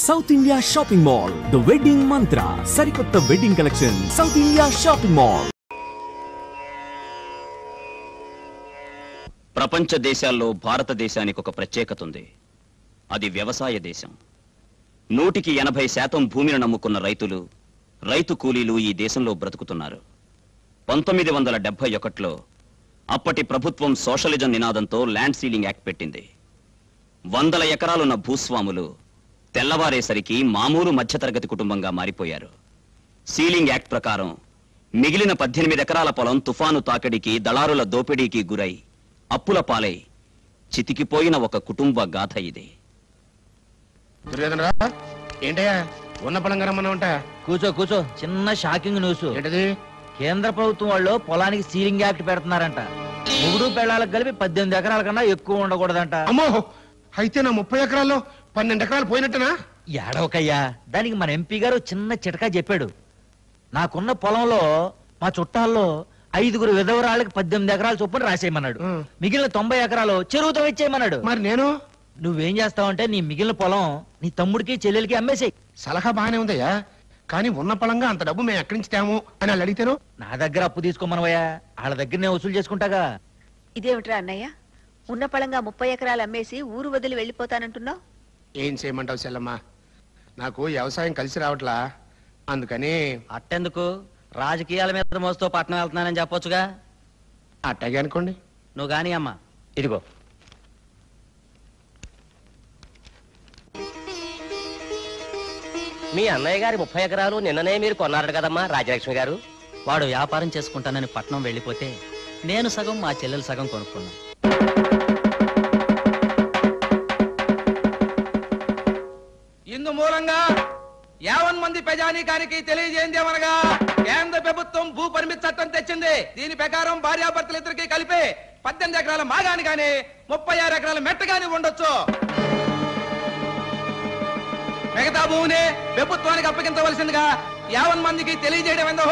South India shopping mall the wedding మంత్ర సరికొత్త wedding collection south India shopping mall. ప్రపంచ దేశాల్లో భారతదేశానికి ఒక ప్రత్యేకత ఉంది. అది వ్యవసాయ దేశం. 180% భూమిని నమ్ముకున్న రైతులు, రైతు కూలీలు ఈ దేశంలో బ్రతుకుతున్నారు. 1971లో అప్పటి ప్రభుత్వం సోషలిజం నినాదంతో ల్యాండ్ సీలింగ్ యాక్ట్ పెట్టింది. 100 ఎకరాలున్న భూస్వాములు తెల్లవారేసరికి మామూలు మధ్యతరగతి కుటుంబంగా మారిపోయారు. సీలింగ్ యాక్ట్ ప్రకారం మిగిలిన 18 ఎకరాల పొలం తుఫాను తాకిడికి, దళారుల దోపిడీకి గురై అప్పుల పాలై చితికిపోయిన ఒక కుటుంబ గాథ ఇది. ఏంటయ్యా ఉన్న పొలం రమ్మన్నా? కూర్చో. చిన్న షాకింగ్ న్యూస్. ఏంటది? కేంద్ర ప్రభుత్వం వాళ్ళు పొలానికి సీలింగ్ యాక్ట్ పెడుతున్నారంట. మూడు పెళ్ళాలకు కలిపి 18 ఎకరాల కన్నా ఎక్కువ ఉండకూడదంట. అమ్మో, అయితే నా 30 ఎకరాల్లో 12 ఎకరాలు పోయినట్టనా? ఏడవకయ్యా, దానికి మన ఎంపీ గారు చిన్న చిటకా చెప్పాడు. నాకున్న పొలంలో మా చుట్టాల్లో 5 విధవరాళ్ళకి 18 ఎకరాలు చొప్పున రాసేయమన్నాడు. మిగిలిన 90 ఎకరాలు చెరువుతో ఇచ్చేయమన్నాడు. మరి నేను నువ్వేం చేస్తావంటే నీ మిగిలిన పొలం నీ తమ్ముడికి చెల్లెలకి అమ్మేసేయి. సలహా బాగానే ఉందయ్యా, కానీ ఉన్న పొలంగా అంత డబ్బు మేము ఎక్కడి నుంచి తేము అని వాళ్ళు అడిగితేను నా దగ్గర అప్పు తీసుకోమనవయ్యా, వాళ్ళ దగ్గర నేను వసూలు చేసుకుంటాగా. ఇదేమిట్రా అన్నయ్య, ఉన్న పొలంగా 30 ఎకరాలు అమ్మేసి ఊరు వదిలి వెళ్ళిపోతానంటున్నావు? ఏం చేయమంటావు చెల్లమ్మ, నాకు వ్యవసాయం కలిసి రావట్లా, అందుకని. అట్టెందుకు, రాజకీయాల మీద మోస్తూ పట్నం వెళ్తున్నానని చెప్పొచ్చుగా. అట్టాగే అనుకోండి. నువ్వు గాని అమ్మా, ఇదిగో. మీ అన్నయ్య గారి 30 ఎకరాలు నిన్ననే మీరు కొన్నారట కదమ్మా రాజలక్ష్మి గారు. వాడు వ్యాపారం చేసుకుంటానని పట్నం వెళ్ళిపోతే నేను సగం, మా చెల్లెలు సగం కొనుక్కున్నాం. ఇందు మూలంగా 50 మంది ప్రజానీకానికి తెలియజేయందేమనగా, కేంద్ర ప్రభుత్వం భూ పరిమితి చట్టం తెచ్చింది. దీని ప్రకారం భార్యాభర్తలు ఇద్దరికి కలిపి 18 ఎకరాల మాగాని గాని 36 ఎకరాల మెట్ట గాని ఉండొచ్చు. మిగతా భూమిని ప్రభుత్వానికి అప్పగించవలసిందిగా 50 మందికి తెలియజేయడం ఏందో.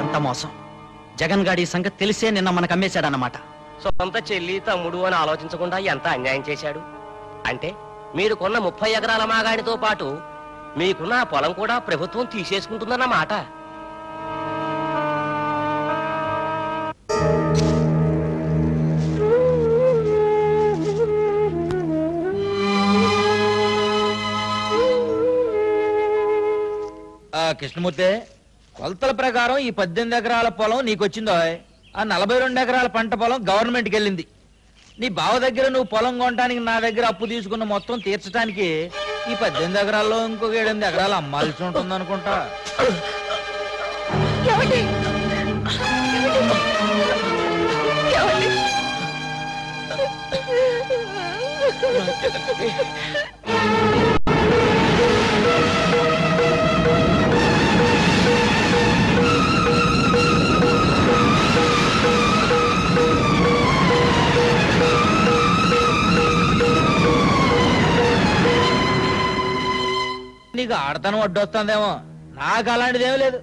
ఎంత మోసం! జగన్ గాడి సంగతి తెలిసే నిన్న మనకు అమ్మేశాడన్నమాట. సొంత చెల్లి తమ్ముడు అని ఆలోచించకుండా ఎంత అన్యాయం చేశాడు. అంటే మీరు కొన్న 30 ఎకరాల మాగాడితో పాటు మీకున్న పొలం కూడా ప్రభుత్వం తీసేసుకుంటుందన్నమాట. కృష్ణమూర్తి, కొలతల ప్రకారం ఈ 18 ఎకరాల పొలం నీకొచ్చిందో, ఆ 42 ఎకరాల పంట పొలం గవర్నమెంట్కి వెళ్ళింది. నీ బావ దగ్గర నువ్వు పొలం కొనడానికి నా దగ్గర అప్పు తీసుకున్న మొత్తం తీర్చడానికి ఈ 18 ఎకరాల్లో ఇంకొక 8 ఎకరాలు అమ్మాల్సి ఉంటుంది అనుకుంటా. నీకు ఆడతనం అడ్డొస్తుందేమో, నాకు అలాంటిదేమీ లేదు.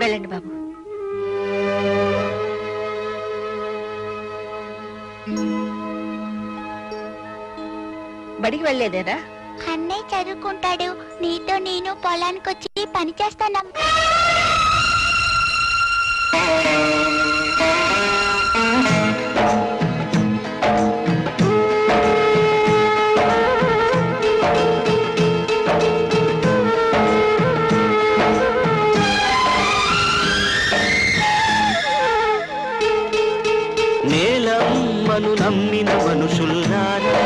వెళ్ళండి బాబు. బడికి వెళ్ళలేదేరా? అన్నయ్య చదువుకుంటాడు, నీతో నేను పొలానికి వచ్చి పని చేస్తాను. నేలమ్మను నమ్మిన మనుషుల్లారా,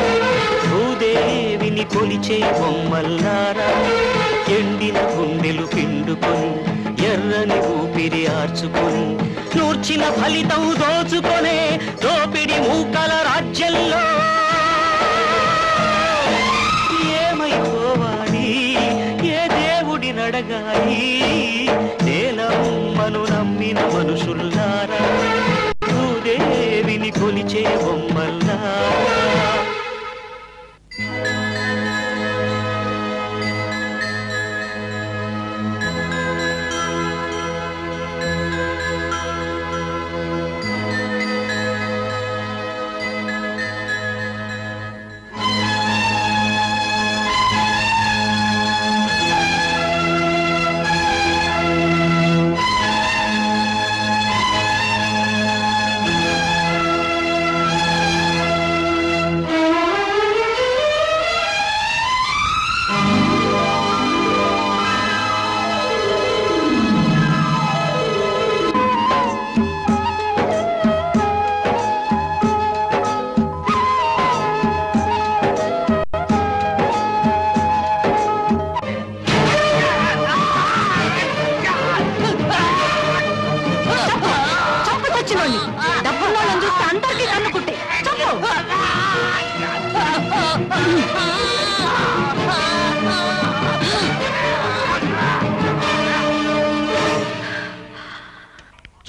భూదేవిని కొలిచే బొమ్మల్లారా, ఎండిన గుండెలు పిండుకొని ఎర్రని ఊపిరి ఆర్చుకొని నూర్చిన ఫలితం దోచుకొనే దోపిడి మూకల రాజ్యంలో ఏమైపోవాలి, ఏ దేవుడి నడగాలి? నేలమ్మను నమ్మిన మనుషుల్లారా, భూదేవిని కొలిచే బొమ్మల్లారా.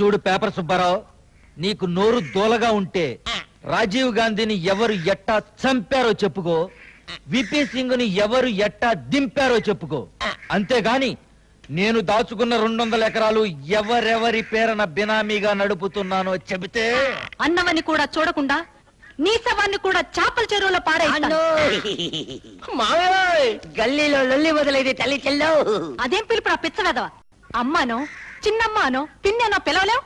చూడు పేపర్ సుబ్బారావు, నీకు నోరు దోలగా ఉంటే రాజీవ్ గాంధీని ఎవరు ఎట్టా చంపారో చెప్పుకో, విపి సింగ్ ని ఎవరు ఎట్టా దింపారో చెప్పుకో. అంతేగాని నేను దాచుకున్న 200 ఎకరాలు ఎవరెవరి పేరున బినామీగా నడుపుతున్నానో చెబితే అన్నవని కూడా చూడకుండా నీ శవాన్ని కూడా చేపల చెరువులో పారేస్తాను. గల్లీలో లొల్లి మొదలైతే తల్లి చెల్లో. అదేం పిలుపు పిచ్చవేదవా? అమ్మానో చిన్నమ్మానో పిన్ననో పిలవలేవు.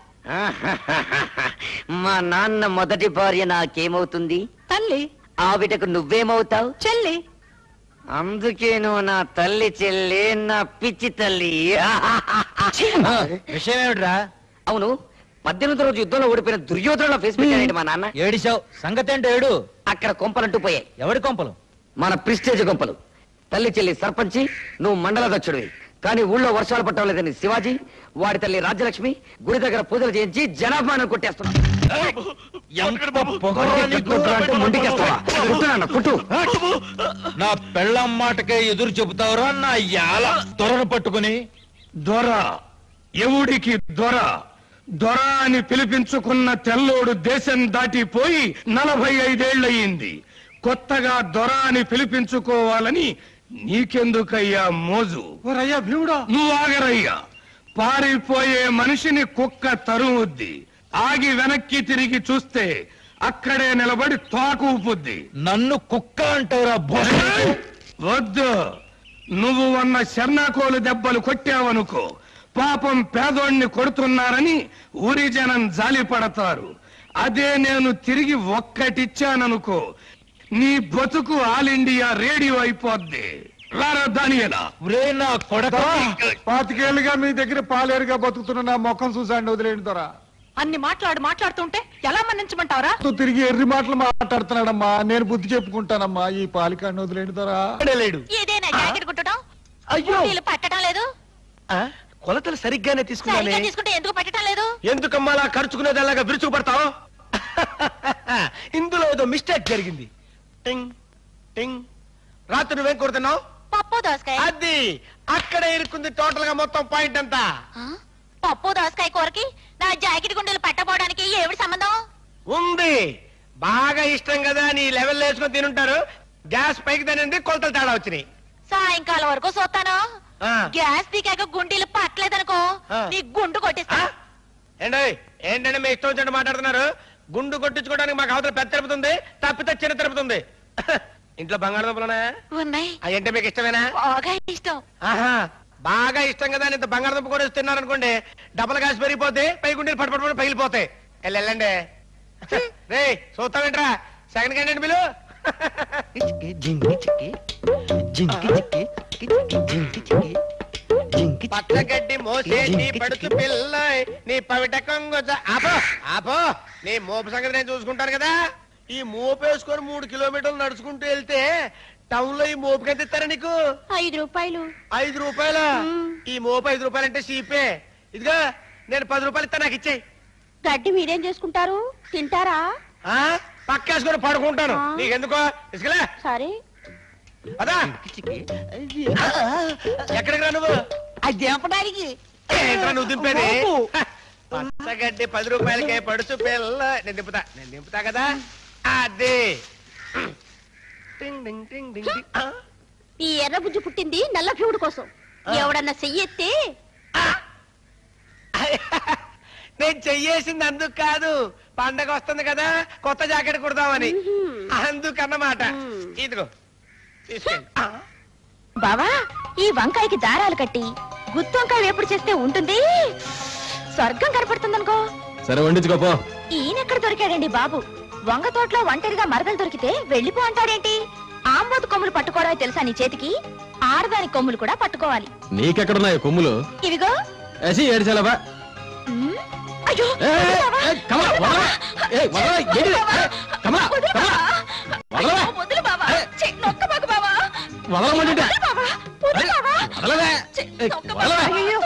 మా నాన్న మొదటి భార్య నాకేమవుతుంది? తల్లి. ఆవిడకు నువ్వేమవుతావు? చెల్లి. అందుకే నువ్వు నా తల్లి చెల్లి, నా పిచ్చి తల్లి. విషయం ఏమిట్రా? అవును, 18వ రోజు యుద్ధంలో ఓడిపోయిన దుర్యోధనలో ఫేస్ పెట్టాడండి మా నాన్న. ఏడిశావు, సంగతి ఏంటో ఏడు. అక్కడ కొంపలంటూ పోయాయి. ఎవడి కొంపలు? మన ప్రిస్టేజ్ కొంపలు. తల్లి చెల్లి సర్పంచి, నువ్వు మండలాధ్యక్షుడివి. కానీ ఊళ్ళో వర్షాలు పట్టడం లేదని శివాజీ, వాడి తల్లి రాజ్యలక్ష్మి గుడి దగ్గర పూజలు చేయించి జనాభాను కొట్టేస్తున్నాడు. నా పెళ్ళం మాటకే ఎదురు చెబుతావురా నా యాల దొరను పట్టుకుని? దొర ఎవడికి దొర? దొర అని పిలిపించుకున్న తెల్లోడు దేశం దాటిపోయి 45 ఏళ్లయింది. కొత్తగా దొర అని పిలిపించుకోవాలని నీకెందుకయ్యా మోజు? భీముడా, నువ్వు ఆగరయ్యా. పారిపోయే మనిషిని కుక్క తరుముద్ది. ఆగి వెనక్కి తిరిగి చూస్తే అక్కడే నిలబడి తోక ఊపుద్ది. నన్ను కుక్క అంటావురా? వద్దు, నువ్వు ఉన్న శర్నాకోలు దెబ్బలు కొట్టావనుకో, పాపం పేదోణ్ణి కొడుతున్నారని ఊరి జనం జాలి పడతారు. అదే నేను తిరిగి ఒక్కటిచ్చాననుకో, నీ బతుకు ఆల్ ఇండియా రేడియో అయిపోద్ది. రారా దానియేనా? నా కొడక, 25 ఏళ్ళుగా మీ దగ్గర పాలేరుగా బతుకుతున్న నా ముఖం చూసాండి, వదిలేండి దొరా. అన్ని మాట్లాడుతుంటే ఎలా మన్నించమంటావరా? తిరిగి ఎర్రి మాటలు మాట్లాడుతున్నాడమ్మా. నేను బుద్ధి చెప్పుకుంటానమ్మా. ఈ పాలికాన్ని వదిలేండి దొరా. ఇదేనా జాకెట్ కుట్టడం? అయ్యో, పట్టడం లేదు. కొలతలు సరిగ్గానే తీసుకున్నానే. తీసుకుంటే ఎందుకు పట్టడం లేదు? ఎందుకమ్మా అలా ఖర్చుకునేది అలాగా విరుచుకు పడతావు? ఇందులో ఏదో మిస్టేక్ జరిగింది. టింగ్ టింగ్. రాత్రి నువ్వేం కొడుతున్నావు? పప్పు దోసకాయ. అది అక్కడే ఇరుక్కుంది. టోటల్ గా మొత్తం పాయింట్ ఎంత? పప్పు దోసకాయ కూరకి నా జాకెట్ గుండెలు పట్టపోవడానికి ఏమిటి సంబంధం? ఉంది. బాగా ఇష్టం కదా, నీ లెవెల్ వేసుకొని తినుంటారు. గ్యాస్ పైకి తినండి, కొలతలు తేడా వచ్చినాయి. సాయంకాలం వరకు చూస్తాను. గ్యాస్ దిగాక గుండెలు పట్టలేదనుకో, నీ గుండు కొట్టిస్తా. ఏంటంటే మీ ఇష్టం వచ్చినట్టు మాట్లాడుతున్నారు. గుండు కొట్టించుకోవడానికి మాకు అవతల పెద్ద తిరుపతి, తప్పితే చిన్న తిరుపతి. ఇంట్లో బంగాళదుంపలునా? ఉన్నాయి. అయ్యంటే మీకు ఇష్టమేనా? బాగా ఇష్టం. ఆహా, బాగా ఇష్టం కదా. ఇంత బంగాళదుంప కూడా తిన్నారనుకోండి, డబల్ గ్యాస్ పెరిగిపోతే పై గుండెలు పట్టుపడి పగిలిపోతాయి. వెళ్ళండి రే. చూస్తామేంట్రా? Second candidate బిలు. పచ్చగడ్డి మోసే నీ పడుచు పిల్ల, నీ పవిట కొంగు. ఆపో, నీ మోపు సంగతి నేను చూసుకుంటాను కదా. ఈ మోపు వేసుకొని 3 కిలోమీటర్లు నడుచుకుంటూ వెళ్తే టౌన్ లో ఈ మోపుకి ఎంత ఇస్తారా నీకు? 5 రూపాయలు. 5 రూపాయల? ఈ మోపు 5 రూపాయలు అంటే చీపే. ఇదిగా నేను 10 రూపాయలు ఇస్తా, నాకు ఇచ్చేయి. గడ్డి మీరేం చేసుకుంటారు? తింటారా? పక్కేసుకొని పడుకుంటాను. నీకెందుకో ఇసుకలే. సరే అదా. ఎక్కడికి రా నువ్వు? అది దింపడానికి. నువ్వు దింపేది పచ్చగడ్డి 10 రూపాయలకే పడుచు పిల్ల. నేను దింపుతా కదా. అదే ఈ ఎర్ర బుజ్జి పుట్టింది నల్ల భీముడు కోసం. ఎవడన్నా చెయ్యెత్తే నేను చెయ్యేసింది అందుకు కాదు, పండగ వస్తుంది కదా, కొత్త జాకెట్ కుడదామని. అందుకన్నమాట. ఇదిగో తీసుకోండి. బావా, ఈ వంకాయకి దారాలు కట్టి గుత్తి వంకాయ వేపుడు చేస్తే ఉంటుంది, స్వర్గం కనపడుతుందనుకో. సరే వండించుకోపో. ఈయనెక్కడ దొరికాడండి బాబు? వంగ తోటలో ఒంటరిగా మరదలు దొరికితే వెళ్ళిపో అంటాడేంటి? ఆంబోతు కొమ్ములు పట్టుకోవడమే తెలుసా నీ చేతికి? ఆడదాని కొమ్ములు కూడా పట్టుకోవాలి. నీకెక్కడున్నాయి కొమ్ములు? ఇవిగో. ఏడ్చాలబా. అయ్యో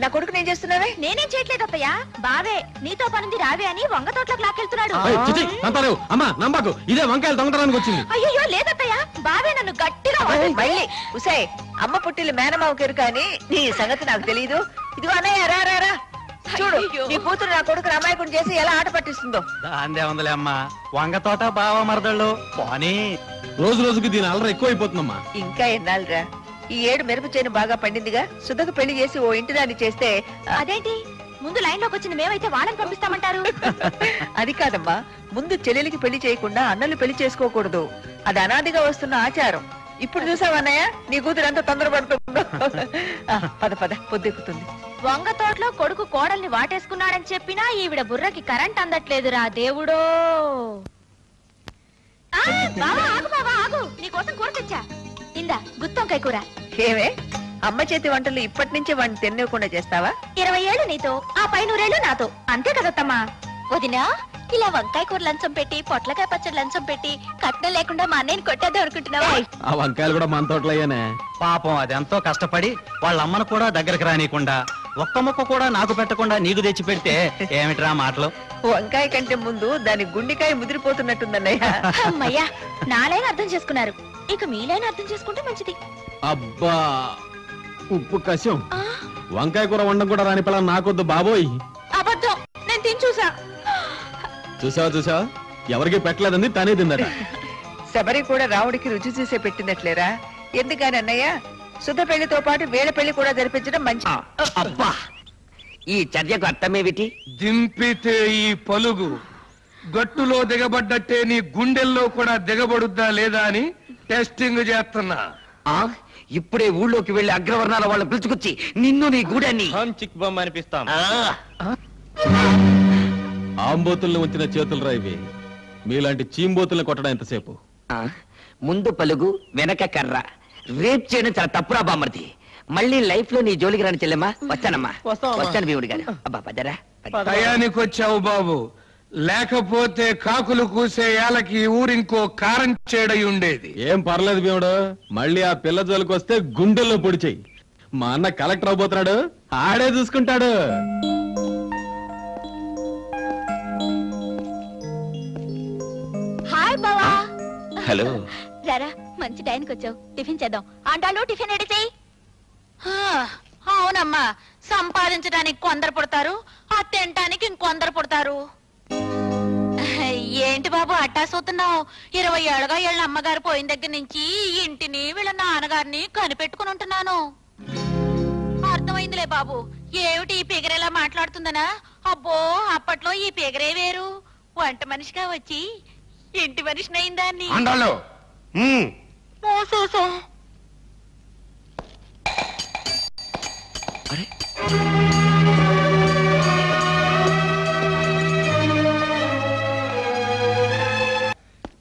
నా కొడుకు నేను చేస్తున్నావే? నేనేం చేయట్లేదు అత్తయ్య. బావే నీతో పనుంది రావే అని వంగ తోటలోకి లాక్కెళ్తున్నాడు. అమ్మా నమ్మకు, ఇదే వంకాయలు దొంగతనానికి వచ్చింది. అయ్యో లేదత్తయ్య, బావే నన్ను గట్టిగా మళ్ళీ ఉసే అమ్మ పుట్టిల్లు మేనమావకేరు కానీ నీ సంగతి నాకు తెలీదు. ఇదిగో అన్నయ్య రా రా రా. చూడు నీ కూతురు నా కొడుకు అమాయకుడు చేసి ఎలా ఆట పట్టిస్తుందో. దాందే ఉందిలే అమ్మా, వంగ తోట బావ మరదళ్ళు పోనీ. రోజు రోజుకి దీని అల్లరి ఎక్కువ అయిపోతుందమ్మా. ఇంకా ఎన్నాళ్ళరా, ఈ ఏడు మిరప చేను బాగా పండిందిగా, సుధకు పెళ్లి చేసి ఓ ఇంటి దాన్ని చేస్తే. అదేంటి ముందు లైన్ లోకి వచ్చింది మేమైతే వాళ్ళని పంపిస్తామంటారు? అది కాదమ్మా, ముందు చెల్లెలికి పెళ్లి చేయకుండా అన్నలు పెళ్లి చేసుకోకూడదు, అది అనాదిగా వస్తున్న ఆచారం. ఇప్పుడు చూసావన్నయ్య నీ కూతురు ఎంత తొందరపడుతుందో. పద పద పొద్దెక్కుతుంది. వంగ తోటలో కొడుకు కోడల్ని వాటేసుకున్నాడని చెప్పినా ఈవిడ బుర్రకి కరెంట్ అందట్లేదురా దేవుడో. బావా ఆగు, బావా ఆగు, నీకోసం కూర తెచ్చా. ఇందా గుత్తొంకాయ కూర. ఏమే అమ్మ చేతి వంటలు ఇప్పటి నుంచే వాడిని తినకుండా చేస్తావా? 20 ఏళ్ళు నీతో, ఆ పై 100 ఏళ్ళు నాతో, అంతే కదత్తమ్మా. వదినా ఇలా వంకాయ కూర లంచం పెట్టి పొట్లకాయ పచ్చడి లంచం పెట్టి కట్నం లేకుండా మా అన్నయ్యని కొట్టేద్దాం అనుకుంటున్నావా? ఆ వంకాయలు కూడా మన తోటలో అయ్యానే. పాపం అదెంతో కష్టపడి వాళ్ళ అమ్మను కూడా దగ్గరకు రానియకుండా ఒక్క ముక్క కూడా నాకు పెట్టకుండా నీకు తెచ్చి పెడితే ఏమిట్రా మాటలు. వంకాయ కంటే ముందు దాని గుండెకాయ ముదిరిపోతున్నట్టుందన్నయ్య. అమ్మయ్యా, నాలైన అర్థం చేసుకున్నారు, ఇక మీలైన అర్థం చేసుకుంటే మంచిది. అబ్బా ఉప్పు కషం, వంకాయ కూర వండడం కూడా రాని పిల్ల నాకొద్దు బాబోయ్. అబద్ధం, నేను తిని చూసా. చూసావా ఎవరికి పెట్టలేదంది తనే తిందట. శబరి కూడా రావుడికి రుచి చూసే పెట్టినట్లేరా? ఎందుకని అన్నయ్య, సుధ పెళ్లితో పాటు వేళ పెళ్లి కూడా జరిపించడం మంచి. అబ్బా, ఈ చర్యకు అర్థమేమిటి? దింపితే ఈ పలుగు గట్టులో దిగబడ్డట్టే నీ గుండెల్లో కూడా దిగబడుద్దా లేదా అని టెస్టింగ్ చేస్తున్నా. ఇప్పుడే ఊళ్ళోకి వెళ్లి అగ్రవర్ణాల వాళ్ళు పిలుచుకొచ్చి నిన్ను నీ గూడాన్ని చిక్ బొమ్మ అనిపిస్తాం. ఆంబోతుల్ని ఉంచిన చేతులు రా ఇవి. మీలాంటి చీంబోతుల్ని కొట్టడం ఎంతసేపు? ముందు పలుగు వెనక కర్ర. రేప్ చేయడం చాలా తప్పురా బామ్మర్ది. మళ్ళీ లైఫ్ లో నీ జోలికి రాని చెల్లెమ్మా. వచ్చానమ్మా, వచ్చాను భీముడి గారు. అబ్బా పదరా. టయానికి వచ్చావు బాబు, లేకపోతే కాకులు కూసే ఏలకి ఊరింకో కారం చేడయి ఉండేది. ఏం పర్లేదు భీముడు, మళ్ళీ ఆ పిల్ల జోలికి వస్తే గుండెల్లో పొడి చెయ్యి. మా అన్న కలెక్టర్ అవబోతున్నాడు, ఆడే చూసుకుంటాడు. హాయ్ బావా. హలో. రారా, మంచి టైంకి వచ్చావు. టిఫిన్ చేద్దాం. అంటాలు టిఫిన్ రెడీ చేయి. అవునమ్మా, సంపాదించడానికి కొందరు పుడతారు, ఆ తినటానికి ఇంకొందరు పుడతారు. ఏంటి బాబు అట్టా చూస్తున్నావు? 20 ఏళ్ళగా వీళ్ళ అమ్మగారు పోయిన దగ్గర నుంచి ఇంటిని వీళ్ళ నాన్నగారిని కనిపెట్టుకుని ఉంటున్నాను. అర్థమైందిలే బాబు, ఏమిటి ఈ పిగరేలా మాట్లాడుతుందనా? అబ్బో, అప్పట్లో ఈ పిగరే వేరు. వంట మనిషిగా వచ్చి ఇంటి మనిషిని అయిందాన్ని.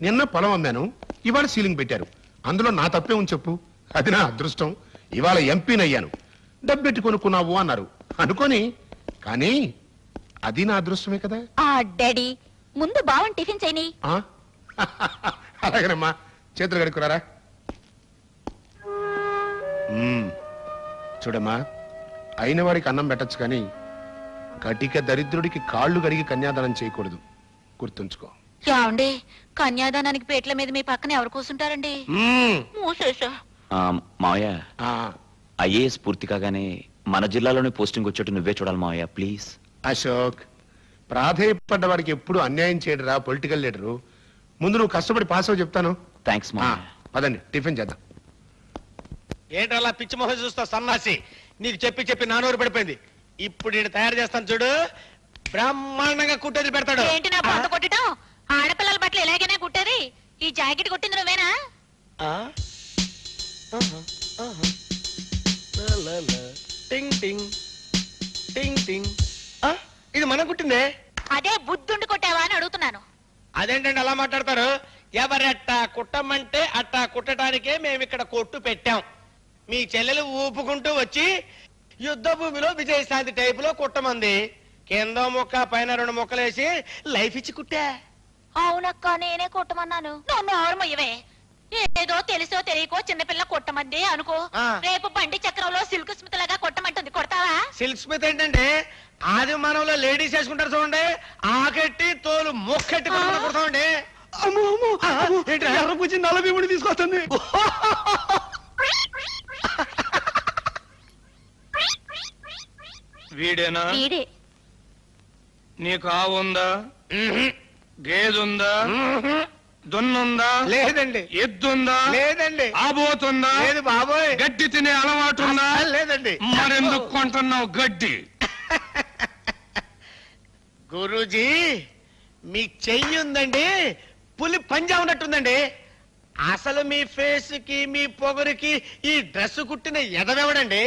నిన్న పొలం అమ్మాను, ఇవాళ సీలింగ్ పెట్టారు. అందులో నా తప్పే ఉంది చెప్పు? అది నా అదృష్టం. ఇవాళ ఎంపీనయ్యాను. డబ్బెట్టి కొనుక్కున్నావు అన్నారు అనుకోని, కానీ అది నా అదృష్టమే కదా. డాడీ ముందు బావని టిఫిన్ చేయని. అలాగేనమ్మా, చేతులు కడుక్కురారా. చూడమ్మా, అయిన వాడికి అన్నం పెట్టచ్చు కానీ కటిక దరిద్రుడికి కాళ్ళు కడిగి కన్యాదానం చేయకూడదు, గుర్తుంచుకో. ఏమండి, కన్యాదానానికి పేట్ల మీద మీ పక్కన ఎవరు కూర్చుంటారండి? మావయ్య, ఐఏఎస్ పూర్తి కాగానే మన జిల్లాలోనే పోస్టింగ్ వచ్చేట్టు నువ్వే చూడాలి మావయ్య, ప్లీజ్. అశోక్, ప్రాధేయపడ్డ వాడికి ఎప్పుడు అన్యాయం చేయడరా పొలిటికల్ లీడరు. ముందు నువ్వు కష్టపడి పాస్ అవ్వ చెప్తాను. థ్యాంక్స్ మావయ్య. పదండి టిఫిన్ చేద్దాం. ఏంటలా పిచ్చి మొహం చూస్తా సన్నాసి? నీకు చెప్పి చెప్పి నానూరు పడిపోయింది. ఇప్పుడు నేను తయారు చేస్తాను చూడు, బ్రహ్మాండంగా కుట్టేది పెడతాడు. ఏంటి నా పొంత కొట్టడం? ఆడపిల్లల బట్టలు ఎలాగైనా కుట్టేది. ఈ జాకెట్ కుట్టింది నువ్వేనా? టింగ్ టింగ్ టింగ్ టింగ్. ఇది మనం కుట్టిందే. అదే బుద్ధుండి కొట్టావా అని అడుగుతున్నాను. అదేంటండి అలా మాట్లాడతారు? ఎవరట్టా కుట్టమంటే అట్టా కుట్టడానికే మేము ఇక్కడ కొట్టు పెట్టాం. మీ చెల్లెలు ఊపుకుంటూ వచ్చి యుద్ధ భూమిలో విజయశాంతి టైపులో కుట్టమంది. కింద ముక్క పైన 2 ముక్కలేసి లైఫ్ ఇచ్చి కుట్టా. అవునక్క, నేనే కొట్టమన్నాను. నన్ను ఆరమయ్యవే. ఏదో తెలుసో తెలియకో చిన్నపిల్ల కొట్టమంది అనుకో, రేపు బండి చక్రంలో సిల్క్ స్మిత్ లాగా కొట్టమంటుంది. కొడతావా? సిల్క్ స్మిత్ ఏంటంటే ఆది మానవులో లేడీస్ వేసుకుంటారు చూడండి, ఆకెట్టి తోలు మొక్కెట్టి కొడతామండి. ఎవరు పూచి నలభీముడి తీసుకొస్తుంది. వీడే నీకు ఆవుందా? గేదుందా? దున్నుందా? లేదండి. ఎద్దుందా? లేదండి. ఆబోతుందా? లేదు బాబోయ్. గడ్డి తినే అలవాటు ఉందా? లేదండి. మరెందుకు కొంటున్నావు గడ్డి? గురూజీ మీ చెయ్యి ఉందండి, పులి పంజా ఉన్నట్టుందండి. అసలు మీ ఫేస్ కి మీ పొగరికి ఈ డ్రెస్ కుట్టిన ఎదవెవడండి?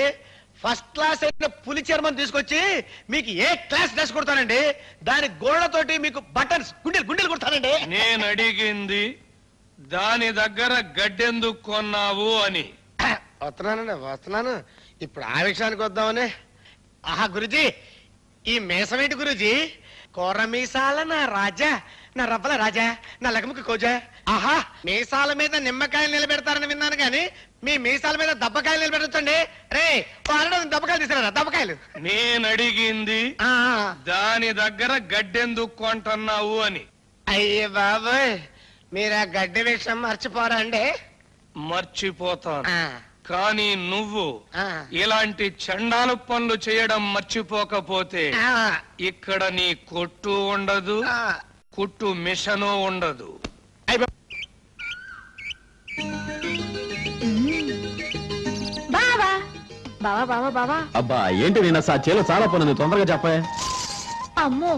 ఫస్ట్ క్లాస్ అయిన పులి చర్మం తీసుకొచ్చి మీకు ఏ క్లాస్ డ్రెస్ కుడతానండి? దాని గోళ్లతోటి మీకు బటన్స్ గుండెలు కుడతానండి. నేను అడిగింది దాని దగ్గర గడ్డెందుకు కొన్నావు అని. వస్తున్నాను. ఇప్పుడు ఆ విషయానికి వద్దామని. ఆహా గురుజీ, ఈ మీసమేంటి గురుజీ? కోర మీసాల నా రాజా, నా రవ్వల రాజా, నా లగముఖ కోజా. ఆహా, మీసాల మీద నిమ్మకాయలు నిలబెడతారని విన్నాను కానీ మీ మీసాల మీద దబ్బకాయలు నిలబెట్టండి. రే దబ్బకాయలు తీసుకురా, దబ్బకాయలు. నేను అడిగింది దాని దగ్గర గడ్డెందుకు కొంటున్నావు అని. అయ్యే బాబోయ్, మీరు ఆ గడ్డి విషయం మర్చిపోరా అండి? మర్చిపోతాను, కానీ నువ్వు ఇలాంటి చండాలు పనులు చేయడం మర్చిపోకపోతే ఇక్కడ నీ కొట్టు ఉండదు, కుట్టు మిషను ఉండదు. బావా బావా బావా బావా. అబ్బా ఏంటి నేను చేలో చాలా పనుంది, తొందరగా చెప్పే. అమ్మో,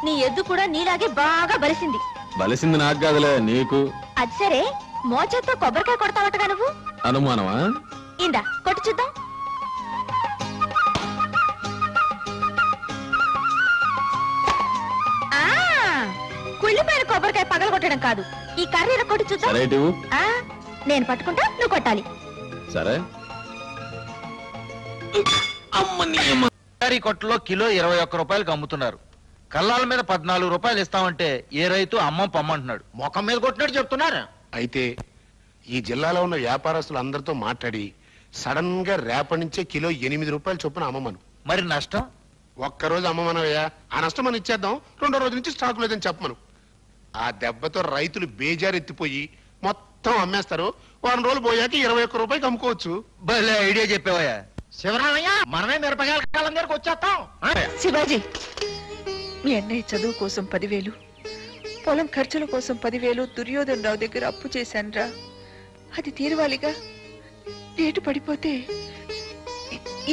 నీ ఎద్దు కూడా నీలాగే బాగా బలిసింది. బలిసింది నాకు కాదులే, నీకు. అది సరే, మోచేత్తో కొబ్బరికాయ కొడతావటగా నువ్వు? అనుమానమా? ఇందా కొట్టు చూద్దాం. కుళ్ళిపోయిన కొబ్బరికాయ పగల కొట్టడం కాదు, ఈ కర్రీర కొట్టు చూద్దాం. నేను పట్టుకుంటా, నువ్వు కొట్టాలి. సరే. కొట్టులో కిలో 21 రూపాయలకు అమ్ముతున్నారు. కల్లాల మీద 14 రూపాయలు ఇస్తామంటే ఏ రైతు అమ్మం పమ్మంటున్నాడు. మొఖం మీద కొట్టినట్టు చెప్తున్నారు. అయితే ఈ జిల్లాలో ఉన్న వ్యాపారస్తులు అందరితో మాట్లాడి సడన్ గా రేపటి నుంచే కిలో 8 రూపాయలు చొప్పున అమ్మమను. మరి నష్టం? ఒక్కరోజు అమ్మమనవయ్యా, ఆ నష్టం మనం ఇచ్చేద్దాం. రెండో రోజు నుంచి స్టాక్ లేదని చెప్పమను. ఆ దెబ్బతో రైతులు బేజారెత్తిపోయి మొత్తం అమ్మేస్తారు. వారం రోజులు పోయాక 21 రూపాయకి అమ్ముకోవచ్చు. భలే ఐడియా చెప్పావయ్యా. శివరామయ్య, మనమే మిరపకాయల కాలం దగ్గరకు వచ్చేస్తాం. శివాజీ, మీ అన్నయ్య చదువు కోసం 10,000, పొలం ఖర్చుల కోసం 10,000 దుర్యోధన్ రావు దగ్గర అప్పు చేశాన్రా. అది తీరవాలిగా. రేటు పడిపోతే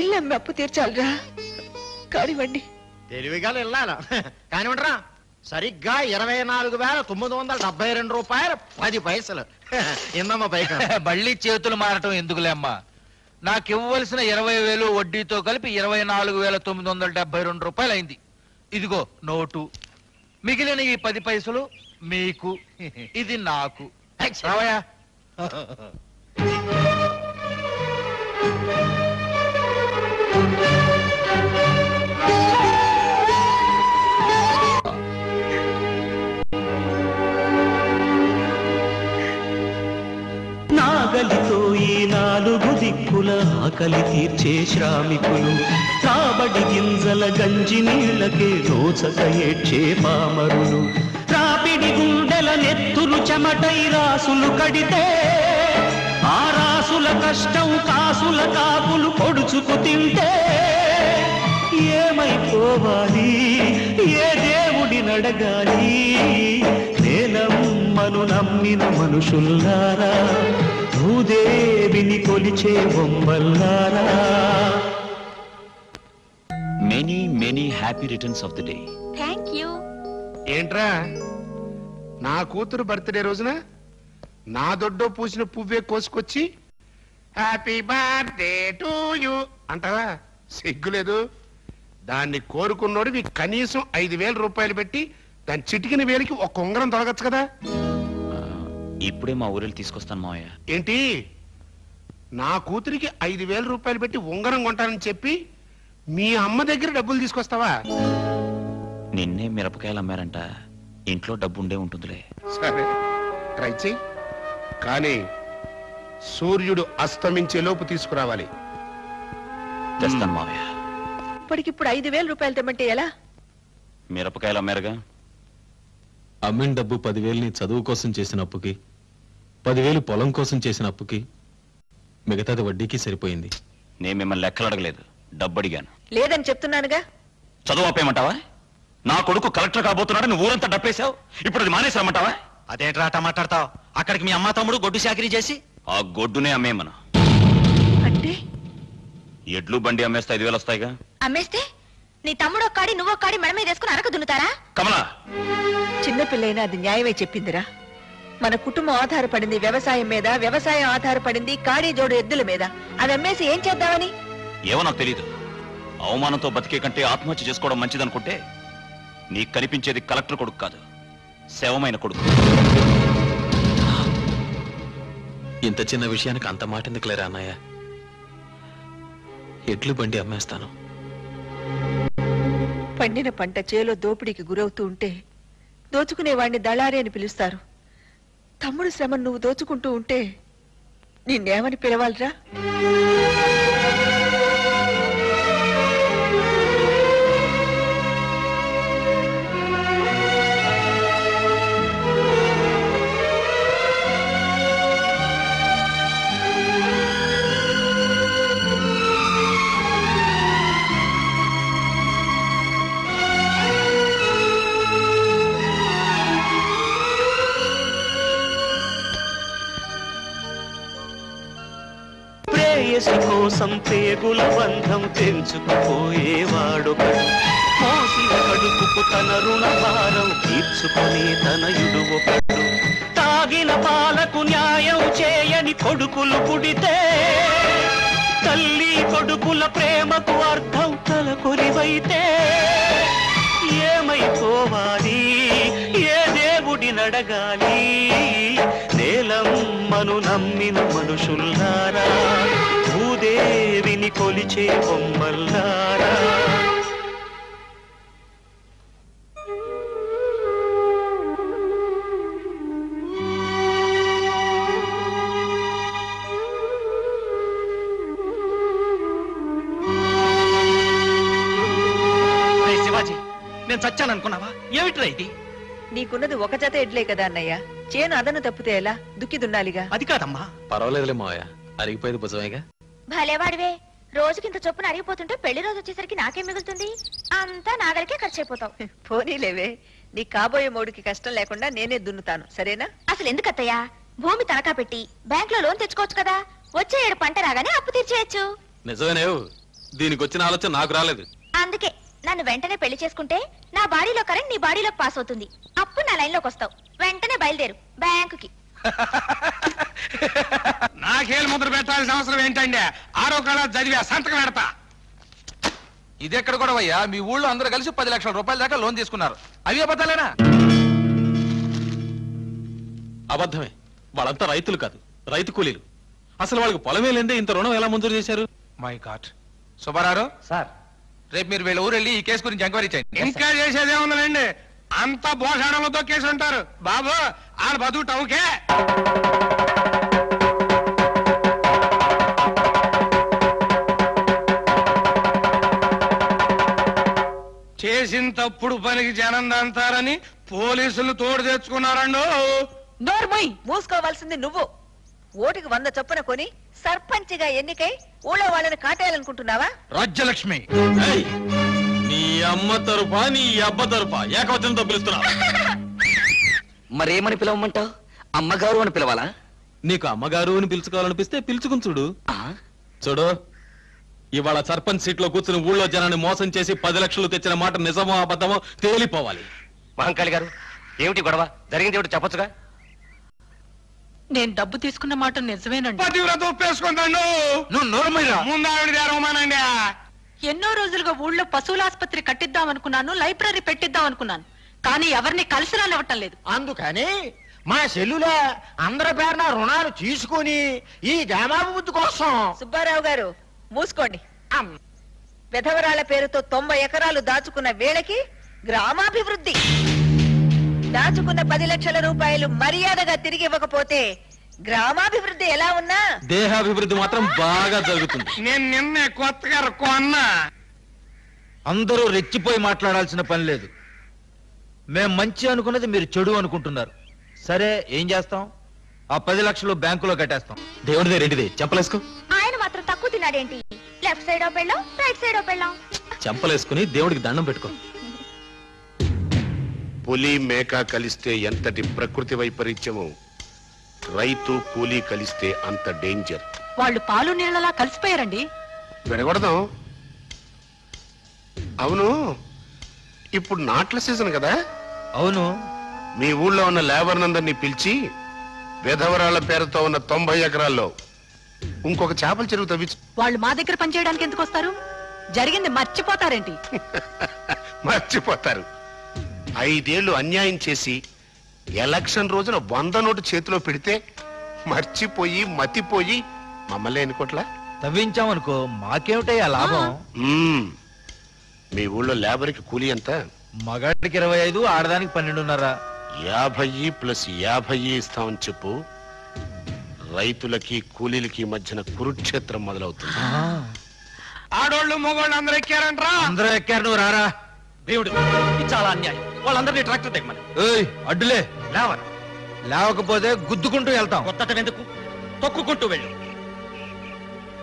ఇల్లు అమ్మి అప్పు తీర్చాలిరా. కానివ్వండి. తెలివిగా వెళ్ళాలా కానివ్వండిరా. సరిగ్గా 24,972 రూపాయలు 10 పైసలు. ఇందమ్మా పైక. మళ్ళీ చేతులు మారటం ఎందుకులే అమ్మా. నాకు ఇవ్వవలసిన 20,000 వడ్డీతో కలిపి 24,972 రూపాయలు అయింది. ఇదిగో నోటు. మిగిలిన ఈ 10 పైసలు మీకు, ఇది నాకు. రావయ్యా. నాగలితో ఈ 4 దిక్కుల ఆకలి తీర్చే శ్రామికులు, రాబడి గింజల గంజి నీళ్ళకే దోచక ఏడ్చే పామరులు, రాపిడి గుండెల నెత్తులు చెమటై రాసులు కడితే ఆ రాసుల కష్టం కాసుల కాపులు పొడుచుకు తింటే ఏమైపోవాలి, ఏ దేవుడి నడగాలి? నేలమ్మను నమ్మిన మనుషుల్లారా, భూదేవిని కొలిచే బొమ్మల్లారా. Many many happy returns of the day. Thank you. ఏంట్రా, నా కూతురు బర్త్డే రోజున నా దొడ్డో పూసిన పువ్వే కోసుకొచ్చి హ్యాపీ బర్త్డే టు యూ అంటావా? సిగ్గులేదు. దాన్ని కోరుకున్నోడివి కనీసం 5,000 రూపాయలు పెట్టి దాని చిటికిన వేలికి ఒక ఉంగరం తొలగచ్చు కదా. ఇప్పుడే మా ఊరిలో తీసుకొస్తాను మావయ్య. ఏంటి, నా కూతురికి 5,000 రూపాయలు పెట్టి ఉంగరం కొంటానని చెప్పి మీ అమ్మ దగ్గర డబ్బులు తీసుకొస్తావా? నిన్నే మిరపకాయలు అమ్మారంట, ఇంట్లో డబ్బు ఉండే ఉంటుందిలే. సరే, ట్రై చెయ్యి. కానీ సూర్యుడు అస్తమించే లోపు తీసుకురావాలి. తెస్తాను మావయ్య. ఇప్పటికిప్పుడు 5,000 రూపాయలు తెమ్మంటే ఎలా? మిరపకాయలు అమ్మారుగా. అమ్మిన డబ్బు 10,000 చదువు కోసం చేసిన అప్పుకి, 10,000 పొలం కోసం చేసిన అప్పుకి, మిగతాది వడ్డీకి సరిపోయింది. నేను మిమ్మల్ని లెక్కలు అడగలేదు, డబ్బు అడిగాను. లేదని చెప్తున్నానుగా. చదువు ఆపేయమంటావా? నా కొడుకు కలెక్టర్ కాబోతున్నాడు, నువ్వు ఊరంతా డప్పేశావు. ఇప్పుడు అది మానేసామంటావా? అదేంట్రా అట్ట మాట్లాడతావు? అక్కడికి మీ అమ్మ తమ్ముడు గొడ్డు చాకరీ చేసి ఆ గొడ్డునే అమ్మేమను. అంటే ఎడ్లు బండి అమ్మేస్తే 5,000 వస్తాయిగా. అమ్మేస్తే నీ తమ్ముడు ఒక్కాడి నువ్వు ఒక్కాడి మెడ మీద వేసుకుని అరక దున్నుతారా? కమలా, చిన్నపిల్లైనా అది న్యాయమే చెప్పిందిరా. మన కుటుంబం ఆధారపడింది వ్యవసాయం మీద, వ్యవసాయం ఆధారపడింది కాడి జోడు ఎద్దుల మీద. అది అమ్మేసి ఏం చేద్దామని? ఏమో నాకు తెలీదు. అవమానంతో బతికే కంటే ఆత్మహత్య చేసుకోవడం మంచిదనుకుంటే నీకు కనిపించేది కలెక్టర్ కొడుకు కాదు, శవమైన కొడుకు. ఇంత చిన్న విషయానికి అంత మాట ఎందుకులేరా అన్నయ్య? ఎడ్లు బండి అమ్మేస్తాను. పండిన పంట చేలో దోపిడీకి గురవుతూ ఉంటే దోచుకునేవాడిని దళారి అని పిలుస్తారు. తమ్ముడు శ్రమ నువ్వు దోచుకుంటూ ఉంటే నిన్నేమని పిలవాలిరా? ప్రేయసి కోసం పేగుల బంధం తెంచుకుపోయేవాడొకడు, మోసిన కడుపుకు తన రుణ భారం తీర్చుకునే తనయుడు ఒకడు, తాగిన పాలకు న్యాయం చేయని కొడుకులు పుడితే తల్లి కొడుకుల ప్రేమకు అర్థం తలకొరివైతే ఏమైపోవాలి, ఏ దేవుడినడగాలి? నేలమ్మను నమ్మిన మనుషుల్లారా, భూదేవిని కొలిచే బొమ్మల్లారా. శివాజీ, నేను చచ్చాను అనుకున్నావా? ఏమిట్రా ఇది? నీకున్నది ఒక జత ఎడ్లే కదా అన్నయ్య. చేను అదను తప్పితే ఎలా? దుక్కి దున్నాలిగా. అది కాదమ్మా. పర్వాలేదులే మావయ్య, అరిగిపోయేది భుజమేగా. భలేవాడివే, రోజుకింత చొప్పున అరిగిపోతుంటే పెళ్లి రోజు వచ్చేసరికి నాకేం మిగులుతుంది? అంతా నాగలికే ఖర్చు అయిపోతావు. పోనీలేవే, నీ కాబోయే మోడికి కష్టం లేకుండా నేనే దున్నుతాను, సరేనా? అసలు ఎందుకత్తయ్యా భూమి తనఖా పెట్టి బ్యాంక్ లో లోన్ తెచ్చుకోవచ్చు కదా? వచ్చే ఏడు పంట రాగానే అప్పు తీర్చేయచ్చు. నిజమేనేవు, దీనికి వచ్చిన ఆలోచన నాకు రాలేదు. అందుకే నన్ను వెంటనే పెళ్లి చేసుకుంటే నా బాడీలో కరెంట్ నీ బాడీలోకి పాస్ అవుతుంది. అప్పుడు నా లైన్ లోకి వస్తావు. వెంటనే బయలుదేరు బ్యాంకుకి. నాకేళ్ళు ముద్ర పెట్టాల్సిన అవసరం ఏంటండి? 6వ క్లాస్ చదివా, సంతకం పెడతా. ఇదెక్కడ కూడా అయ్యా? మీ ఊళ్ళో అందరూ కలిసి 10 లక్షల రూపాయల దాకా లోన్ తీసుకున్నారు. అవి అబద్ధాలేనా? అబద్ధమే. వాళ్ళంతా రైతులు కాదు, రైతు కూలీలు. అసలు వాళ్ళకి పొలమే లేదే ఇంత రుణం ఎలా మంజూరు చేశారు? My God. సుబ్బారావు సార్, రేపు మీరు వీళ్ళ ఊరు వెళ్ళి ఈ కేసు గురించి ఎంక్వైరీ చేయండి. ఇంకా చేసేదే ఉందండి, అంతా భోషాణంలో కేసు ఉంటారు బాబు. ఆడ బతుకు టౌకే. చేసిన తప్పుడు పనికి జనం దంతారని పోలీసులు తోడు తెచ్చుకున్నారండు. నోర్మోయ్, మూసుకోవాల్సింది నువ్వు. ఓటుకి 100 చొప్పున కొని సర్పంచిగా ఎన్నికై ఊళ్ళో వాళ్ళని కాటేయాలనుకుంటున్నావా? రాజ్యలక్ష్మి, నీ అమ్మ తరఫా నీ అబ్బ తరఫా ఏకవచనంతో పిలుస్తున్నావు. మరేమని పిలవమంటావు? అమ్మగారు అని పిలవాలా? నీకు అమ్మగారు అని పిలుచుకోవాలనిపిస్తే పిలుచుకుని చూడు. చూడు, ఇవాళ సర్పంచ్ సీట్ లో కూర్చుని ఊళ్ళో జనాన్ని మోసం చేసి 10 లక్షలు తెచ్చిన మాట నిజమో అబద్ధమో తేలిపోవాలి. మహంకాళి గారు, ఏమిటి గొడవ? జరిగింది ఏమిటి చెప్పొచ్చుగా? నేను డబ్బు తీసుకున్న మాట నిజమేనండి. పతివ్రత ఒప్పేసుకుంటాను. నువ్వు నోరుమీరా. ముందావిడ దేరవమానండి. ఎన్నో రోజులుగా ఊళ్ళో పశువుల ఆసుపత్రి కట్టిద్దాం అనుకున్నాను, లైబ్రరీ పెట్టిద్దాం అనుకున్నాను, కానీ ఎవరిని కలిసి రానివ్వటం లేదు. అందుకని మా సెల్లులే అందరి పేరున రుణాలు తీసుకుని ఈ గ్రామాభివృద్ధి కోసం. సుబ్బారావు గారు మూసుకోండి. విధవరాల పేరుతో 90 ఎకరాలు దాచుకున్న వేళకి గ్రామాభివృద్ధి. దాచుకున్న 10 లక్షల రూపాయలు మర్యాదగా తిరిగి ఇవ్వకపోతే గ్రామాభివృద్ధి ఎలా ఉన్నా దేహాభివృద్ధి మాత్రం బాగా జరుగుతుంది. నేను నిన్నే కొత్తగా కొన్నా. అందరూ రెచ్చిపోయి మాట్లాడాల్సిన పని లేదు. మేం మంచి అనుకున్నది మీరు చెడు అనుకుంటున్నారు. సరే, ఏం చేస్తాం? ఆ 10 లక్షలు బ్యాంకులో కట్టేస్తాం. దేవుడిదే రెండిదే, చెంపలేసుకో. ఆయన మాత్రం తక్కువ తిన్నాడేంటి? లెఫ్ట్ సైడ్ పెళ్ళాం, రైట్ సైడ్ పెళ్ళాం. చెంపలేసుకుని దేవుడికి దండం పెట్టుకో. పులి మేక కలిస్తే ఎంతటి ప్రకృతి వైపరీత్యమో రైతు కూలీ కలిస్తే అంత డేంజర్. వాళ్ళు పాలు నీళ్ళలా కలిసిపోయారండి. విడగొడదాం. అవును, ఇప్పుడు నాట్ల సీజన్ కదా? అవును. మీ ఊళ్ళో ఉన్న లేబర్ అందరినీ పిలిచి విధవరాళ్ల పేరుతో ఉన్న 90 ఎకరాల్లో ఇంకొక చేపల చెరువు తవ్వించు. వాళ్ళు మా దగ్గర పనిచేయడానికి ఎందుకు వస్తారు? జరిగింది మర్చిపోతారేంటి? మర్చిపోతారు. 5 ఏళ్లు అన్యాయం చేసి ఎలక్షన్ రోజున 100 నోటు చేతిలో పెడితే మర్చిపోయి మతిపోయి మమ్మల్ని ఎన్నుకోట్లా తవ్వించామనుకో మాకేమిటయ్యా లాభం? మీ ఊళ్ళో లేబర్కి కూలీ ఎంత? మగాడికి 25, ఆడదానికి 12.5. 50 ప్లస్ 50 ఇస్తామని చెప్పు. రైతులకి కూలీలకి మధ్యన కురుక్షేత్రం మొదలవుతుంది. ఆడోళ్ళు మగోళ్ళు అందరూ ఎక్కారంట్రా? అందరూ ఎక్కారు, నువ్వు రారా. దేవుడు, ఇది చాలా అన్యాయం. వాళ్ళందరినీ ట్రాక్టర్ దిగమని. ఏయ్ అడ్డులే, లేవరా. లేవకపోతే గుద్దుకుంటూ వెళ్తాం. కొత్తటం ఎందుకు? తొక్కుకుంటూ వెళ్ళు.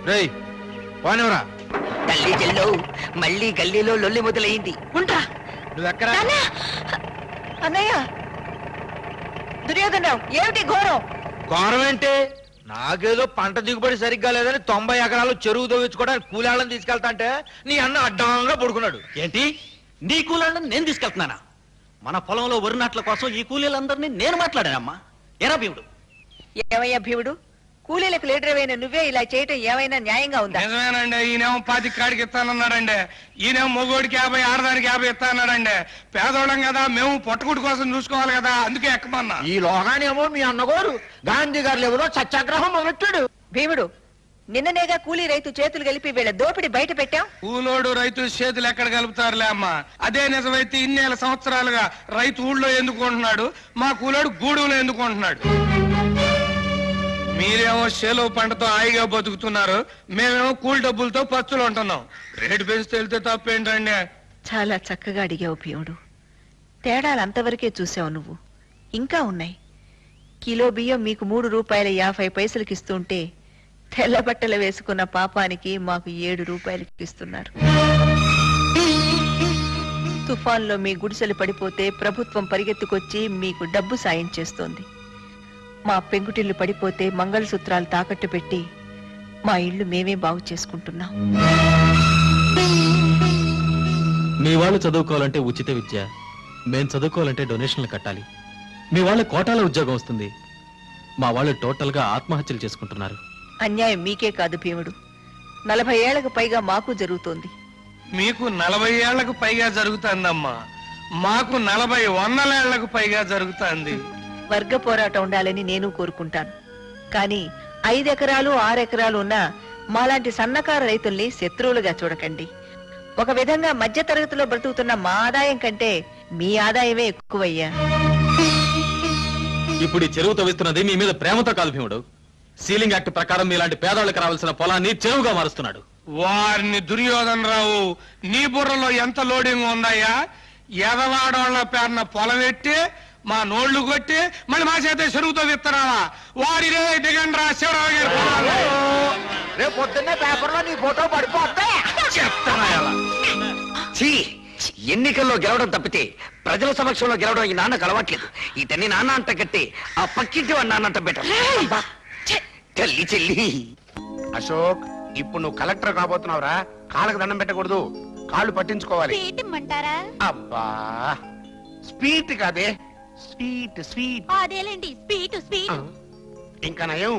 రేయ్ పోనివరా. తల్లి చెల్లో మళ్ళీ గల్లీలో లొల్లి మొదలైంది. ఉంటా. నువ్వెక్కరా? అన్నయ్య, దుర్యోధనరావు, ఏమిటి ఘోరం? ఘోరం ఏంటి? నాకేదో పంట దిగుబడి సరిగ్గా లేదని 90 ఎకరాలు చెరువు తవ్వించుకోవడానికి కూలాళ్ళని తీసుకెళ్తా అంటే నీ అన్న అడ్డంగా పడుకున్నాడు. ఏంటి? నీ కూలీలను నేను తీసుకెళ్తున్నానా? మన పొలంలో వరి నాట్ల కోసం ఈ కూలీలందరినీ నేను మాట్లాడానమ్మా. ఎరా భీముడు? ఏమయ్యా భీముడు, కూలీలకు లీడర్ నువ్వే ఇలా చేయటం ఏమైనా న్యాయంగా ఉందా? నిజమేనండి. ఈయనేమో 10 కాడికి ఇస్తానన్నాడండి. ఈయనేమో మొగోడికి 50, ఆడదానికి 50 ఇస్తానన్నాడండి. పేదోళ్ళం కదా, మేము పొట్టకుడి కోసం చూసుకోవాలి కదా, అందుకే ఎక్కమన్నా. ఈ లోగానేమో మీ అన్నగోరు గాంధీ గారు ఎవరో సత్యాగ్రహం మొదలెట్టాడు. భీముడు, నిన్ననేగా కూలీ రైతు చేతులు కలిపి వీళ్ళ దోపిడి బయట పెట్టాం. కూలోడు రైతు చేతులు ఎక్కడ కలుపుతారులే అమ్మా. అదే నిజమైతే ఇన్నేళ్ళ సంవత్సరాలుగా రైతు ఊళ్ళో ఎందుకుంటున్నాడు, మా కూలోడు గూడులో ఎందుకుంటున్నాడు? మీరేమో చేలో పంటతో హాయిగా బతుకుతున్నారు, మేమేమో కూలి డబ్బులతో పచ్చులు ఉంటున్నాం. రేటు పెంచితే వెళ్తే తప్పేంటండి? చాలా చక్కగా అడిగావు భీముడు. తేడాలు అంతవరకే చూసావు నువ్వు. ఇంకా ఉన్నాయి. కిలో బియ్యం మీకు 3 రూపాయల 50 పైసలకి ఇస్తుంటే తెల్ల బట్టలు వేసుకున్న పాపానికి మాకు 7 రూపాయలకి ఇస్తున్నారు. తుఫాన్లో మీ గుడిసెలు పడిపోతే ప్రభుత్వం పరిగెత్తుకొచ్చి మీకు డబ్బు సాయం చేస్తోంది. మా పెంకుటిల్లు పడిపోతే మంగళసూత్రాలు తాకట్టు పెట్టి మా ఇళ్లు మేమే బాగు చేసుకుంటున్నాం. మీ వాళ్ళు చదువుకోవాలంటే ఉచిత విద్య, మేం చదువుకోవాలంటే డొనేషన్లు కట్టాలి. మీ వాళ్ళ కోటాల ఉద్యోగం వస్తుంది, మా వాళ్ళు టోటల్ గా ఆత్మహత్యలు చేసుకుంటున్నారు. అన్యాయం మీకే కాదు భీముడు, 40 ఏళ్లకు పైగా మాకు జరుగుతోంది. మీకు 40 ఏళ్లకు పైగా జరుగుతుందమ్మా, మాకు 40 వందల ఏళ్లకు పైగా జరుగుతుంది. వర్గ పోరాటం ఉండాలని నేను కోరుకుంటాను. కానీ 5 ఎకరాలు 6 ఎకరాలు ఉన్నా మాలాంటి సన్నకారు రైతుల్ని శత్రువులుగా చూడకండి. ఒక విధంగా మధ్య తరగతిలో బ్రతుకుతున్న మా ఆదాయం కంటే మీ ఆదాయమే ఎక్కువయ్యా. ఇప్పుడు ఈ చెరువు తవ్విస్తున్నది మీ మీద ప్రేమతో కాదు భీముడు. సీలింగ్ యాక్ట్ ప్రకారం మీలాంటి పేదవాళ్ళకి రావాల్సిన పొలాన్ని చెరువుగా మారుస్తున్నాడు. వారిని దుర్యోధనరావు, నీ బుర్రలో ఎంత లోడింగ్ ఉందయ్యా? ఎదవాడోళ్ల పేరున పొలం ఎట్టి మా నోళ్లు కొట్టి మళ్ళీ మా చేత చెరువుతో విత్తనాలా? వారినే దిగండ్రా శివరావు గారు. రేపు పొద్దున్నే పేపర్లో నీ ఫోటో పడిపోతే ఎన్నికల్లో గెలవడం తప్పితే ప్రజల సమక్షంలో గెలవడం ఈ నాన్నకు అలవాట్లేదు. ఇతన్ని నాన్న అంట కట్టి ఆ పక్కింటి వాడు నాన్న అంట పెట్ట. తల్లి చెల్లి. అశోక్, ఇప్పుడు నువ్వు కలెక్టర్ కాబోతున్నావురా. కాళ్ళకు దండం పెట్టకూడదు, కాళ్ళు పట్టించుకోవాలి. అబ్బా, స్వీట్ కాదే, స్వీట్ స్వీట్. అదేలేండి, స్వీట్ స్వీట్. ఇంకా నయం,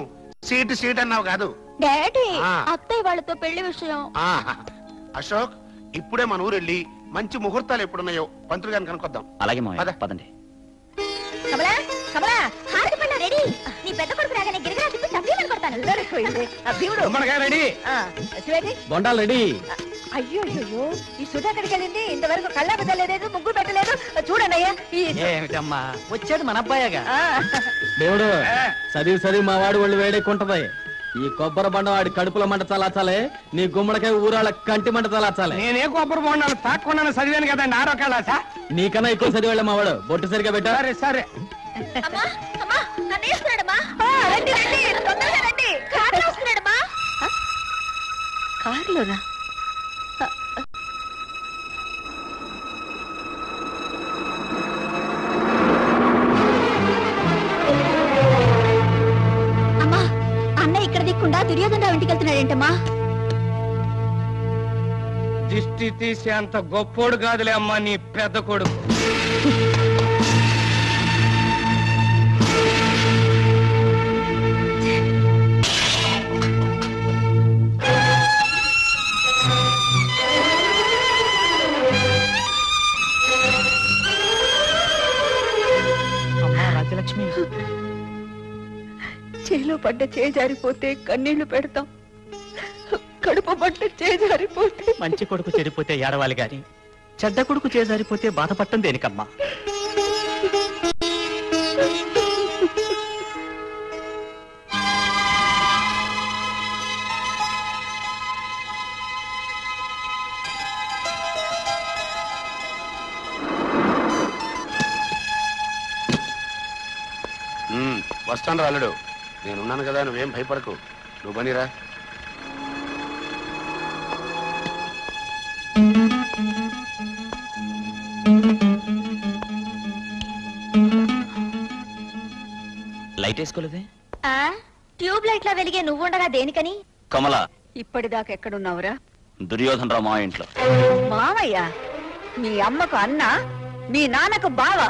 సీట్ సీట్ అన్నావు కాదు. డాడీ, అత్తయ్య వాళ్ళతో పెళ్లి విషయం. అశోక్, ఇప్పుడే మన ఊరు వెళ్ళి మంచి ముహూర్తాలు ఎప్పుడున్నాయో పంతులు గారిని కనుక్కొద్దాం. అలాగే మావయ్య, పదండి. కమలా, కమలా, హారతి పళ్ళ రెడీ. నీ పెద్ద కొడుకు రాగానే గిరిగిరా తిప్పి చంపేమని కొడతాను. బొండాలు రెడీ. అయ్యో అయ్యో, ఈ సుధ ఎక్కడికి వెళ్ళింది? ఇంతవరకు కళ్ళ పెట్టలేదు, ముగ్గు పెట్టలేదు. చూడన్నయ్యా, ఏమిటమ్మా వచ్చేది మన అబ్బాయిగా. దేవుడు, చదివి మా వాడు వాళ్ళు వేడెక్కుంటది. ఈ కొబ్బరి బండ వాడి కడుపుల మంట చలాచాలే, నీ గుమ్మడికాయ ఊరాళ్ళ కంటి మంట చలాచాలే. నేనే కొబ్బరి బొండాలు తాకుండా చదివాను కదండి, ఆరోగ్యాలా? నీకన్నా ఎక్కువ చదివాళ్ళ మా వాడు. బొట్టు సరిగా పెట్టా. సరే సరే. కారులోనా? లేకుండా దుర్యోధనరావు ఇంటికి వెళ్తున్నాడేంటమ్మా? దిష్టి తీసే అంత గొప్పోడు కాదులే అమ్మా నీ పెద్ద కొడుకు. రాజలక్ష్మి, చేలో పడ్డ చేజారిపోతే కన్నీళ్లు పెడతాం, కడుపు పడ్డ చేజారిపోతే. మంచి కొడుకు చెడిపోతే ఏడవాలి గాని చెడ్డ కొడుకు చేజారిపోతే బాధపడటం దేనికమ్మా? వస్తాను రాలుడు, నేనున్నాను కదా, నువ్వేం భయపడకు. నువ్వు బనిరా. లైట్ వేసుకోలేదే? ట్యూబ్ లైట్ లా వెలిగే నువ్వుండగా దేనికని? కమల, ఇప్పటిదాకా ఎక్కడున్నావురా? దుర్యోధనరావు మా ఇంట్లో. మావయ్య, మీ అమ్మకు అన్న, మీ నాన్నకు బావ.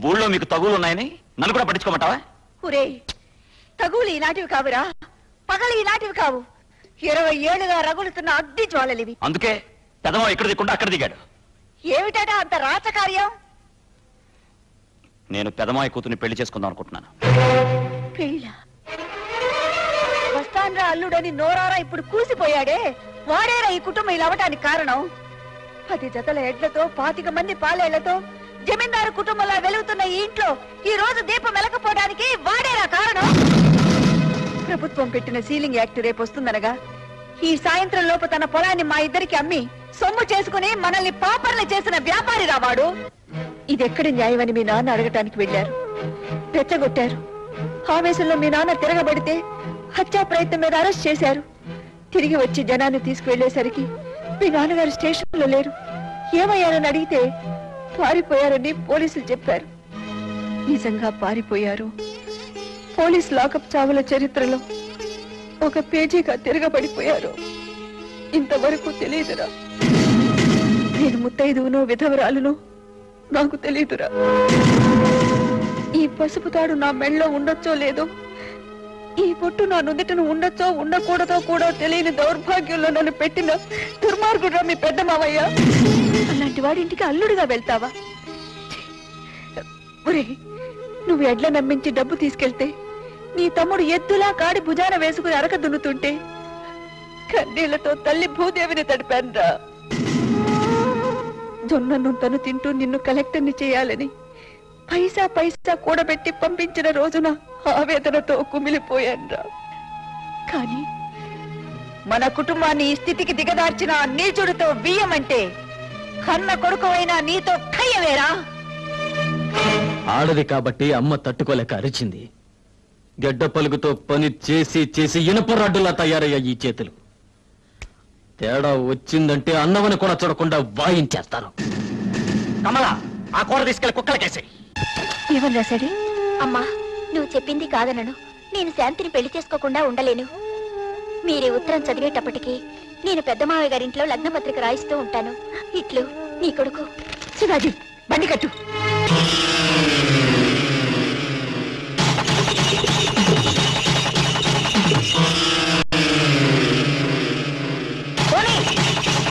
ఊళ్ళో మీకు తగులు ఉన్నాయని నన్ను కూడా పట్టించుకోమంటావా? ఒరే, తగులు ఈనాటివి కావురా, పగలు ఈనాటివి కావు. 20 ఏళ్లుగా రగులుతున్న అగ్ని జ్వాలలివి. అందుకే పెదమా ఇక్కడ దిక్కుండా అక్కడ దిగాడు. ఏమిటా అంత రాచకార్యం? నేను పెదమాయి కూతుర్ని పెళ్లి చేసుకుందాం అనుకుంటున్నాను. పెళ్ళ వస్తాన్రా అల్లుడని నోరారా ఇప్పుడు కూసిపోయాడే, వాడేరా ఈ కుటుంబం ఇలా అవటానికి కారణం. 10 జతల ఎడ్లతో 25 మంది పాలేళ్లతో జమీందారు కుటుంబంలో వెలుగుతున్న ఈ ఇంట్లో ఈ రోజు దీపం వెలకపోవడానికి వాడేరా కారణం. ప్రభుత్వం పెట్టిన సీలింగ్ యాక్ట్ రేపు వస్తుందనగా ఈ సాయంత్రం లోపు తన పొలాన్ని మా ఇద్దరికి అమ్మి సొమ్ము చేసుకుని మనల్ని పాపర్లు చేసిన వ్యాపారి రావాడు. ఇదెక్కడి న్యాయమని మీ నాన్న అడగటానికి వెళ్లారు, రెచ్చగొట్టారు. ఆవేశంలో మీ నాన్న తిరగబడితే హత్యా ప్రయత్నం మీద అరెస్ట్ చేశారు. తిరిగి వచ్చి జనాన్ని తీసుకువెళ్లేసరికి మీ నాన్నగారు స్టేషన్ లో లేరు. ఏమయ్యారని అడిగితే పారిపోయారని పోలీసులు చెప్పారు. నిజంగా పారిపోయారు, పోలీస్ లాకప్ చావుల చరిత్రలో ఒక పేజీగా తిరగబడిపోయారు. ఇంతవరకు తెలియదురా. నేను ముత్తైదువునో విధవరాలునో నాకు తెలియదురా. ఈ పసుపు తాడు నా మెళ్ళలో ఉండొచ్చో లేదో, ఈ పొట్టు నా నుదుటను ఉండొచ్చో ఉండకూడదో కూడా తెలియని దౌర్భాగ్యంలో నన్ను పెట్టిన దుర్మార్గుడురా మీ పెద్ద మావయ్య. అలాంటి వాడింటికి అల్లుడిగా వెళ్తావా? ఒరే, నువ్వు ఎడ్ల నమ్మించి డబ్బు తీసుకెళ్తే నీ తమ్ముడు ఎద్దులా కాడి భుజాన వేసుకుని అరక దున్నుతుంటే కన్నీళ్లతో తల్లి భూదేవిని తడిపానురా. జొన్నను తను తింటూ నిన్ను కలెక్టర్ని చేయాలని పైసా పైసా కూడబెట్టి పంపించిన రోజున ఆవేదనతో కుమిలిపోయానురా. కానీ మన కుటుంబాన్ని ఈ స్థితికి దిగదార్చిన నీచుడితో బియ్యమంటే కన్న కొడుకువైనా నీతో ఖయ్యవేరా. ఆడది కాబట్టి అమ్మ తట్టుకోలేక అరిచింది. గడ్డ పలుగుతో పని చేసి చేసి ఇనప రాడ్డులా తయారయ్యా ఈ చేతులు. తేడా వచ్చిందంటే అన్నవని కూడా చూడకుండా వాయించేస్తాను. కమలా, ఆ కూర తీసుకెళ్లి కుక్కలకేసి. ఏమని రాశాడు? అమ్మా, నువ్వు చెప్పింది కాదనను. నేను శాంతిని పెళ్లి చేసుకోకుండా ఉండలేను. మీరే ఉత్తరం చదివేటప్పటికి నేను పెద్ద మావయ్య గారింట్లో లగ్న పత్రిక రాయిస్తూ ఉంటాను. ఇట్లు నీ కొడుకు. శివాజీ, బండి కట్టు.